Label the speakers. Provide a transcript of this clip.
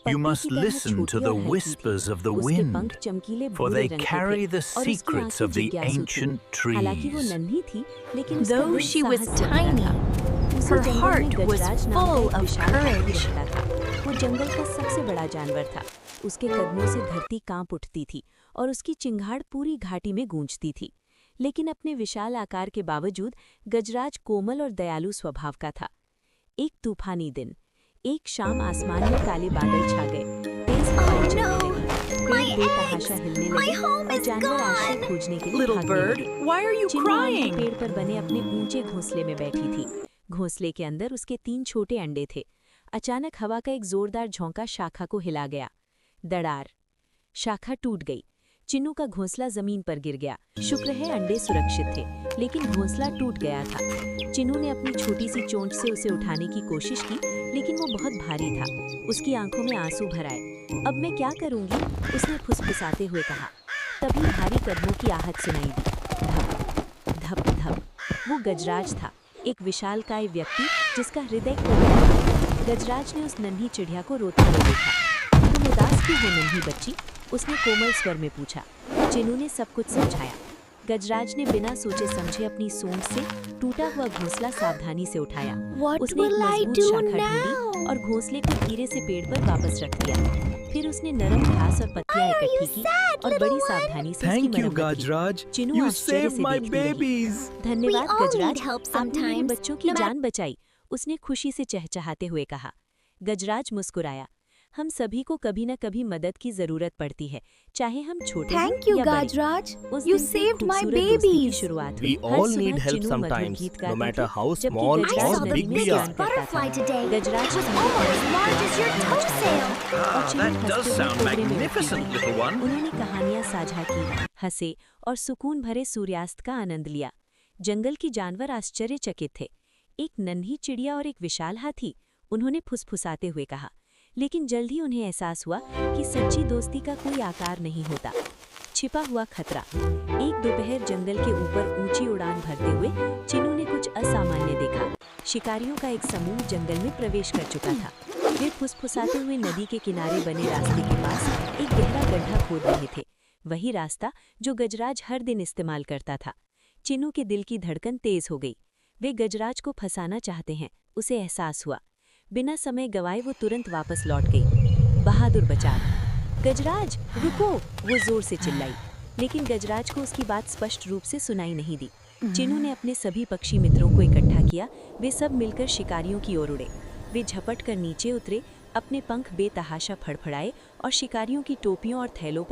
Speaker 1: You must listen to the whispers of the wind, for they carry the secrets of the ancient trees.
Speaker 2: Though she was tiny, her heart was full of courage.
Speaker 3: वो जंगल का सबसे बड़ा जानवर था। उसके कदमों से धरती कांप उठती थी और उसकी चिंगाड़ पूरी घाटी में गूंजती थी। लेकिन अपने विशाल आकार के बावजूद गजराज कोमल और दयालु स्वभाव का था। एक तूफानी दिन, एक शाम आसमान में काले बादल छा गए, तेज हवाएं चलने लगी, पेड़ बेतहाशा हिलने लगे और जानवर आश्रय खोजने के लिए भागने लगे। चिन्नू पेड़ पर बने अपने ऊंचे घोंसले में बैठी थी। घोंसले के अंदर उसके 3 छोटे अंडे थे। अचानक हवा का एक जोरदार झोंका शाखा को हिला गया। दड़ार, शाखा टूट गई। चिन्नू का घोंसला जमीन पर गिर गया। शुक्र है अंडे सुरक्षित थे, लेकिन घोंसला टूट गया था। चिन्नू ने अपनी छोटी सी चोंच से उसे उठाने की कोशिश की, लेकिन वो बहुत भारी था। उसकी आंखों में आंसू भर आए। अब मैं क्या करूंगी? उसने फुसफुसाते हुए कहा। तभी भारी कदमों की आहट सुनाई दी। धप धप धप। वो गजराज था, एक विशालकाय व्यक्ति जिसका हृदय खो गया। गजराज ने उस नन्ही चिड़िया को रोते हुए देखा। तुम उदास क्यों हो नन्ही बच्ची? उसने कोमल स्वर में पूछा। चिन्नू ने सब कुछ समझाया। गजराज ने बिना सोचे समझे अपनी सूंड से टूटा हुआ घोंसला सावधानी से उठाया। उसने एक मजबूत शाखा ढूंढी और घोंसले को धीरे से पेड़ पर वापस रख दिया। फिर उसने नरम घास और पत्तियां इकट्ठी की और बड़ी सावधानी से उसकी मरम्मत की। चिन्नू आश्चर्य से देखती रही। धन्यवाद गजराज, आपने मेरे बच्चों की जान बचाई, उसने खुशी से चहचहाते हुए कहा। गजराज मुस्कुराया। हम सभी को कभी न कभी मदद की जरूरत पड़ती है, चाहे हम छोटे हों या बड़े।
Speaker 2: Gajraj.
Speaker 3: उस
Speaker 2: You
Speaker 3: दिन से
Speaker 2: saved my
Speaker 3: खूबसूरत दोस्ती की
Speaker 2: babies.
Speaker 3: शुरुआत
Speaker 4: We
Speaker 3: हुई। हर
Speaker 4: all
Speaker 3: सुबह
Speaker 4: need help
Speaker 3: चिन्नू मधुर
Speaker 4: sometimes,
Speaker 3: गीत
Speaker 4: no
Speaker 3: गाती
Speaker 4: matter
Speaker 3: थी,
Speaker 4: how
Speaker 3: जबकि
Speaker 4: small
Speaker 3: Gajraj
Speaker 4: or
Speaker 2: I saw the
Speaker 3: नदी
Speaker 4: big
Speaker 3: में
Speaker 4: we
Speaker 2: biggest
Speaker 3: स्नान
Speaker 4: are.
Speaker 3: करता
Speaker 2: butterfly
Speaker 3: था।
Speaker 2: today.
Speaker 3: गजराज
Speaker 2: It was
Speaker 3: ठंडी
Speaker 2: almost as
Speaker 3: पानी में
Speaker 2: large as your
Speaker 3: उछाल
Speaker 2: toe
Speaker 3: रहा था
Speaker 2: sail.
Speaker 3: और चिन्नू
Speaker 1: That does
Speaker 3: हंसते हुए
Speaker 1: sound
Speaker 3: कोपरे में उड़ती
Speaker 1: magnificent,
Speaker 3: थी।
Speaker 1: little one.
Speaker 3: उन्होंने कहानियां साझा की, हंसे और सुकून भरे सूर्यास्त का आनंद लिया। जंगल के जानवर आश्चर्यचकित थे। एक नन्ही चिड़िया और एक विशाल हाथी, उन्होंने फुसफुसाते हुए कहा। लेकिन जल्द ही उन्हें एहसास हुआ कि सच्ची दोस्ती का कोई आकार नहीं होता। छिपा हुआ खतरा। एक दोपहर जंगल के ऊपर ऊंची उड़ान भरते हुए चिन्नू ने कुछ असामान्य देखा। शिकारियों का एक समूह जंगल में प्रवेश कर चुका था। वे फुसफुसाते हुए नदी के किनारे बने रास्ते के पास एक गहरा गड्ढा खोद रहे थे। वही रास्ता जो गजराज हर दिन इस्तेमाल करता था। चिन्नू के दिल की धड़कन तेज हो गई। वे गजराज को फंसाना चाहते हैं, उसे एहसास हुआ। बिना समय गवाए वो तुरंत वापस लौट गई। बहादुर बचा। गजराज रुको, वो जोर से चिल्लाई। लेकिन गजराज को उसकी बात स्पष्ट रूप से सुनाई नहीं दी। चिन्नू ने अपने सभी पक्षी मित्रों को इकट्ठा किया। वे सब मिलकर शिकारियों की ओर उड़े। वे झपट कर नीचे उतरे, अपने पंख बेतहाशा फड़फड़ाए और शिकारियों की टोपियों और थैलों पर